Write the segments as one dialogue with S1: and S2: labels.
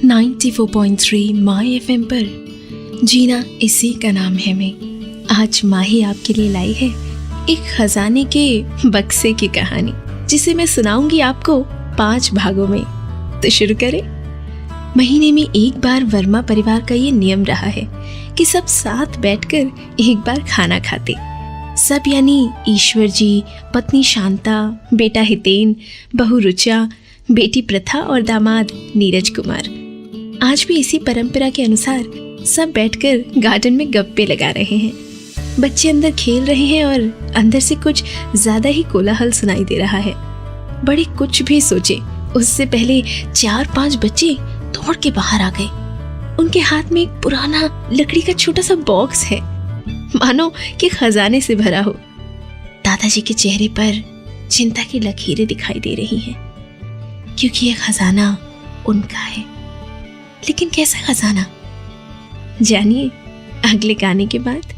S1: 94.3 माई FM पर जीना इसी का नाम है। मैं आज माही आपके लिए लाई है एक खजाने के बक्से की कहानी, जिसे मैं सुनाऊंगी आपको 5 भागों में। तो शुरू करें। महीने में एक बार वर्मा परिवार का ये नियम रहा है कि सब साथ बैठकर एक बार खाना खाते। सब यानी ईश्वर जी, पत्नी शांता, बेटा हितेन, बहू रुचा, बेटी प्रथा और दामाद नीरज कुमार। आज भी इसी परंपरा के अनुसार सब बैठकर गार्डन में गप्पे लगा रहे हैं। बच्चे अंदर खेल रहे हैं और अंदर से कुछ ज्यादा ही कोलाहल सुनाई दे रहा है। बड़े कुछ भी सोचे उससे पहले 4-5 बच्चे दौड़ के बाहर आ गए। उनके हाथ में एक पुराना लकड़ी का छोटा सा बॉक्स है, मानो कि खजाने से भरा हो। दादाजी के चेहरे पर चिंता की लकीरें दिखाई दे रही हैं, क्योंकि यह खजाना उनका है। लेकिन कैसा खजाना, जानिए अगले गाने के बाद।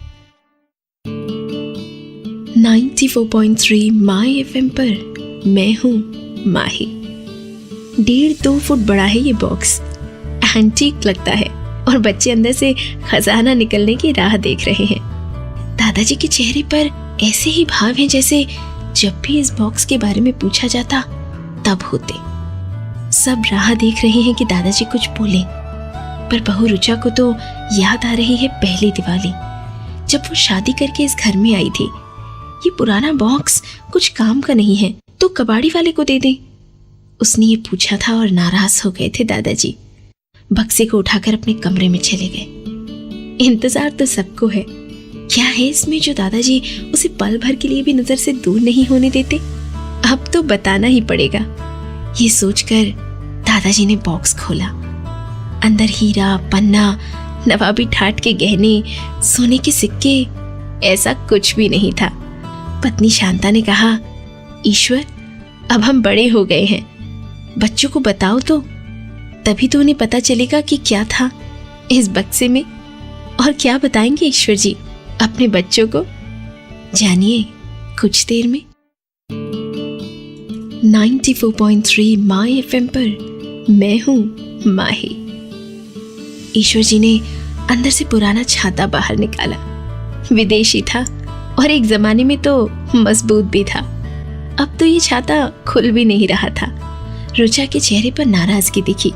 S1: 94.3 माई एफएम पर मैं हूँ माही। 1.5-2 फुट बड़ा है ये बॉक्स, एंटीक लगता है और बच्चे अंदर से खजाना निकलने की राह देख रहे हैं। दादाजी के चेहरे पर ऐसे ही भाव हैं जैसे जब भी इस बॉक्स के बारे में पूछा जाता तब होते। सब राह देख रहे हैं कि दादाजी कुछ बोलें, पर बहू रुचा को तो याद आ रही है पहली दिवाली, जब वो शादी करके इस घर में आई थी। ये पुराना बॉक्स कुछ काम का नहीं है तो कबाड़ी वाले को दे दें, उसने ये पूछा था और नाराज हो गए थे दादाजी। बक्से को उठाकर अपने कमरे में चले गए। इंतजार तो सबको है, क्या है इसमें जो दादाजी उसे पल भर के लिए भी नजर से दूर नहीं होने देते। अब तो बताना ही पड़ेगा। ये सोचकर दादाजी ने बॉक्स खोला। अंदर हीरा, पन्ना, नवाबी ठाट के गहने, सोने के सिक्के, ऐसा कुछ भी नहीं था। पत्नी शांता ने कहा, ईश्वर अब हम बड़े हो गए हैं, बच्चों को बताओ तो, तभी तो उन्हें पता चलेगा कि क्या था इस बक्से में। और क्या बताएंगे ईश्वर जी अपने बच्चों को, जानिए कुछ देर में। 94.3 माई एफएम पर मैं हूँ माही। ईश्वर जी ने अंदर से पुराना छाता बाहर निकाला। विदेशी था और एक जमाने में तो मजबूत भी था। अब तो ये छाता खुल भी नहीं रहा था। रुचा के चेहरे पर नाराजगी दिखी।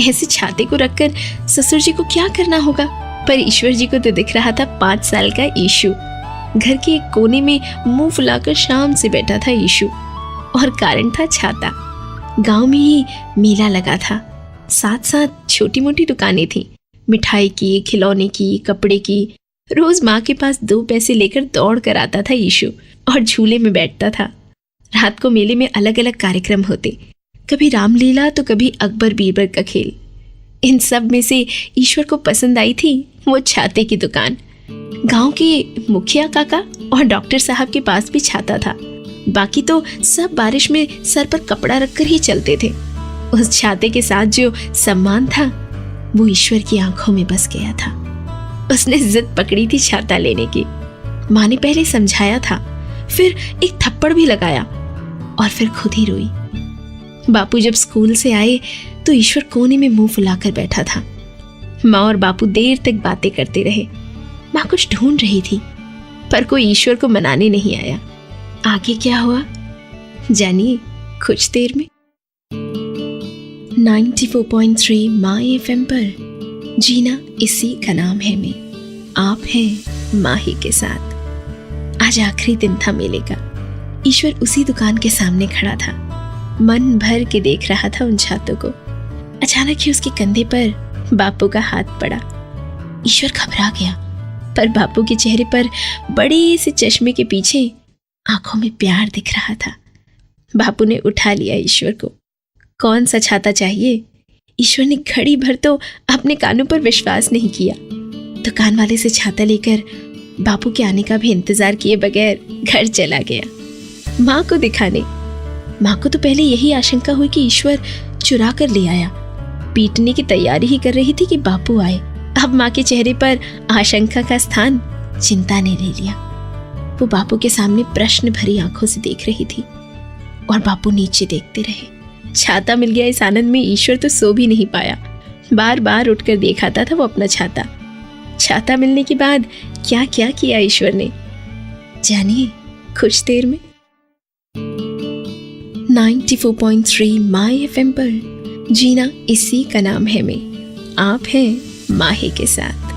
S1: ऐसे छाते को रखकर ससुर जी को क्या करना होगा। पर ईश्वर जी को तो दिख रहा था 5 साल का ईशु। घर के एक कोने में मुंह फुलाकर शाम से बैठा था ईशु, और कारण था छाता। गांव में ही मेला लगा था, साथ साथ छोटी मोटी दुकानें थीं, मिठाई की, खिलौने की, कपड़े की। रोज माँ के पास 2 पैसे लेकर दौड़ कर आता था ईशु और झूले में बैठता था। रात को मेले में अलग अलग कार्यक्रम होते, कभी रामलीला तो कभी अकबर बीरबल का खेल। इन सब में से ईश्वर को पसंद आई थी वो छाते की दुकान। गांव के मुखिया काका और डॉक्टर साहब के पास भी छाता था। बाकी तो सब बारिश में सर पर कपड़ा रखकर ही चलते थे। उस छाते के साथ जो सम्मान था वो ईश्वर की आंखों में बस गया था। उसने जिद पकड़ी थी छाता लेने की। माँ ने पहले समझाया था, फिर एक थप्पड़ भी लगाया और फिर खुद ही रोई। बापू जब स्कूल से आए तो ईश्वर कोने में मुंह फुलाकर बैठा था। माँ और बापू देर तक बातें करते रहे। माँ कुछ ढूंढ रही थी, पर कोई ईश्वर को मनाने नहीं आया। आगे क्या हुआ जानिए कुछ देर में। 94.3 माई एफएम पर जीना इसी का नाम है। मैं आप हैं माही के साथ। आज आखिरी दिन था मेले का। ईश्वर उसी दुकान के सामने खड़ा था, मन भर के देख रहा था उन छातों को। अचानक ही उसके कंधे पर बापू का हाथ पड़ा। ईश्वर घबरा गया, पर बापू के चेहरे पर बड़े से चश्मे के पीछे आंखों में प्यार दिख रहा था। बापू ने उठा लिया ईश्वर को। कौन सा छाता चाहिए? ईश्वर ने घड़ी भर तो अपने कानों पर विश्वास नहीं किया। दुकान वाले से छाता लेकर बापू के आने का भी इंतजार किए बगैर घर चला गया माँ को दिखाने। माँ को तो पहले यही आशंका हुई कि ईश्वर चुरा कर ले आया। पीटने की तैयारी ही कर रही थी कि बापू आए। अब माँ के चेहरे पर आशंका का स्थान चिंता ने ले लिया। वो बापू के सामने प्रश्न भरी आंखों से देख रही थी और बापू नीचे देखते रहे। छाता मिल गया इस आनंद में ईश्वर तो सो भी नहीं पाया। बार बार उठकर देखाता था वो अपना छाता। छाता मिलने के बाद क्या क्या किया ईश्वर ने, जानिए कुछ देर में। 94.3 माय एफएम पर जीना इसी का नाम है में आप हैं माही के साथ।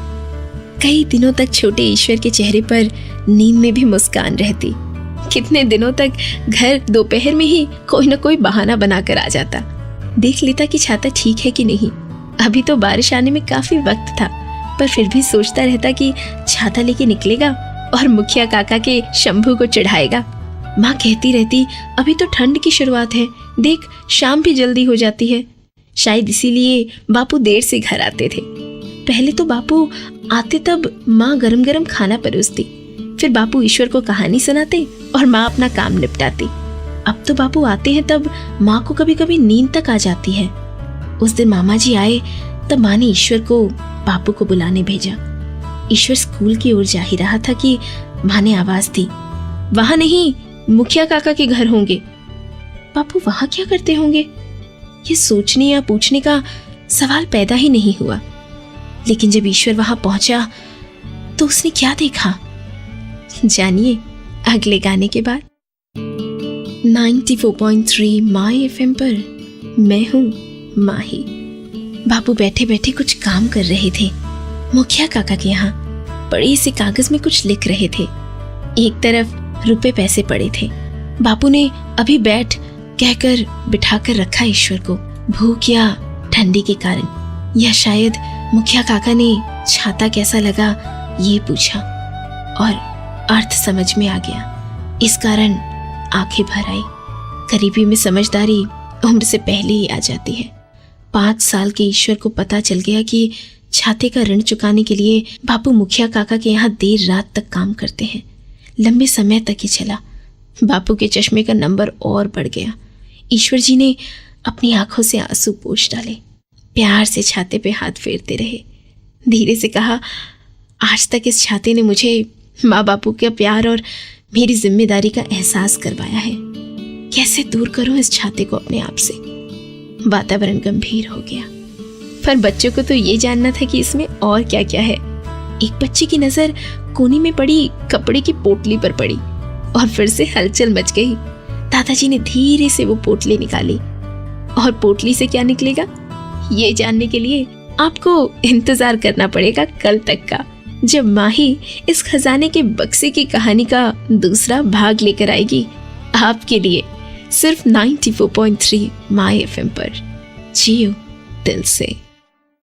S1: कई दिनों तक छोटे ईश्वर के चेहरे पर नींद में भी मुस्कान रहती। कितने दिनों तक घर दोपहर में ही कोई ना कोई बहाना बनाकर आ जाता, देख लेता कि छाता ठीक है कि नहीं। अभी तो बारिश आने में काफी वक्त था, पर फिर भी सोचता रहता कि छाता लेके निकलेगा और मुखिया काका के शंभू को चढ़ाएगा। माँ कहती रहती अभी तो ठंड की शुरुआत है, देख शाम भी जल्दी हो जाती है। शायद इसीलिए बापू देर से घर आते थे। पहले तो बापू आते तब माँ गरम गरम खाना परोसती, फिर बापू ईश्वर को कहानी सुनाते और माँ अपना काम निपटाती। अब तो बापू आते हैं तब माँ को कभी कभी नींद तक आ जाती है। उस दिन मामा जी आए तब माँ ने ईश्वर को बापू को बुलाने भेजा। ईश्वर स्कूल की ओर जा ही रहा था कि माँ ने आवाज दी, वहां नहीं, मुखिया काका के घर होंगे। बापू वहां क्या करते होंगे, ये सोचने या पूछने का सवाल पैदा ही नहीं हुआ। लेकिन जब ईश्वर वहां पहुंचा तो उसने क्या देखा, जानिए अगले गाने के बाद। 94.3 माय एफएम पर मैं हूं माही। बापू बैठे बैठे कुछ काम कर रहे थे। मुखिया काका के यहाँ बड़े से कागज में कुछ लिख रहे थे। एक तरफ रुपए पैसे पड़े थे। बापू ने अभी बैठ कहकर बिठाकर रखा ईश्वर को, भूख या ठंडी के कारण, या शायद मुखिया काका ने छाता कैसा लगा ये पूछा और अर्थ समझ में आ गया। इस कारण आंखें भर आई। गरीबी में समझदारी उम्र से पहले ही आ जाती है। 5 साल के ईश्वर को पता चल गया कि छाते का ऋण चुकाने के लिए बापू मुखिया काका के यहाँ देर रात तक काम करते हैं। लंबे समय तक ही चला। बापू के चश्मे का नंबर और बढ़ गया। ईश्वर जी ने अपनी आंखों से आंसू पोंछ डाले, प्यार से छाते पे हाथ फेरते रहे। धीरे से कहा, आज तक इस छाते ने मुझे माँ बापू का प्यार और मेरी जिम्मेदारी का एहसास करवाया है। कैसे दूर करूं इस छाते को अपने आप से। वातावरण गंभीर हो गया, पर बच्चों को तो ये जानना था कि इसमें और क्या क्या है। एक बच्चे की नजर कोने में पड़ी कपड़े की पोटली पर पड़ी और फिर से हलचल मच गई। दादाजी ने धीरे से वो पोटली निकाली और पोटली से क्या निकलेगा ये जानने के लिए आपको इंतजार करना पड़ेगा कल तक का, जब माही इस खजाने के बक्से की कहानी का दूसरा भाग लेकर आएगी आपके लिए, सिर्फ 94.3 माय एफएम पर। जियो दिल से।